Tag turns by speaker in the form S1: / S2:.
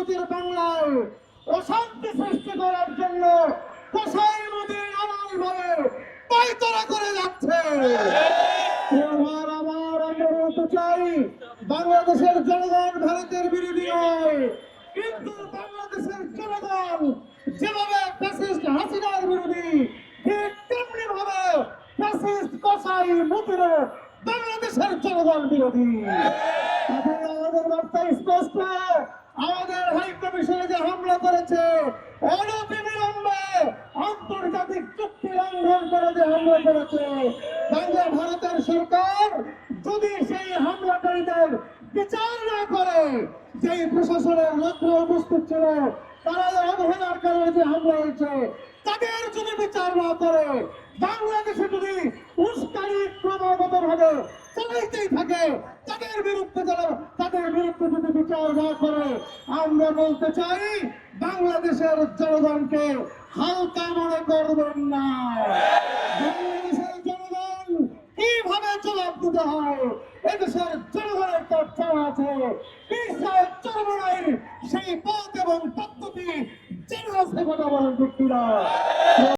S1: মুজির বাংলায় অশান্তি সৃষ্টি করার জন্য কসাই মোদী নানানভাবে পায়তারা করে যাচ্ছে। আমরা বলতে চাই, বাংলাদেশের জনগণ ভারতের বিরোধী নয়, কিন্তু বাংলাদেশের জনগণ যেভাবে ফ্যাসিস্ট হাসিনার বিরোধী, ঠিক তেমনি ভাবে ফ্যাসিস্ট কসাই মোদির বাংলাদেশের জনগণ বিরোধী। আমাদের বার্তা স্পষ্ট, আমাদের হাই কমিশনে যে হামলা করেছে, অনতিবিলম্বে আন্তর্জাতিক চুক্তি লঙ্ঘন করে যে হামলা করেছে, ভারতের সরকার যদি সেই হামলাকারীদের বিচার না করে, যেই প্রশাসনের লক্ষ্য উপস্থিত ছিল, তারা অবহেলার কারণে যে হামলা হয়েছে, তাদের যদি বিচার না করে, বাংলাদেশে যদি উস্কানি ক্রমাগত ভাবে চালাইতেই থাকে, তাদের বিরুদ্ধে যদি বিচার না করে, আমরা বলতে চাই বাংলাদেশের জনগণকে হালকা মনে করবেন না। বাংলাদেশের জনগণ কিভাবে জবাব দিতে হয়, এদেশের জনগণের তার চাওয়া আছে। চরমরাইয়ের সেই পথ এবং পদ্ধতি জেনে আছে, কথা বলেন ঠিক কিনা?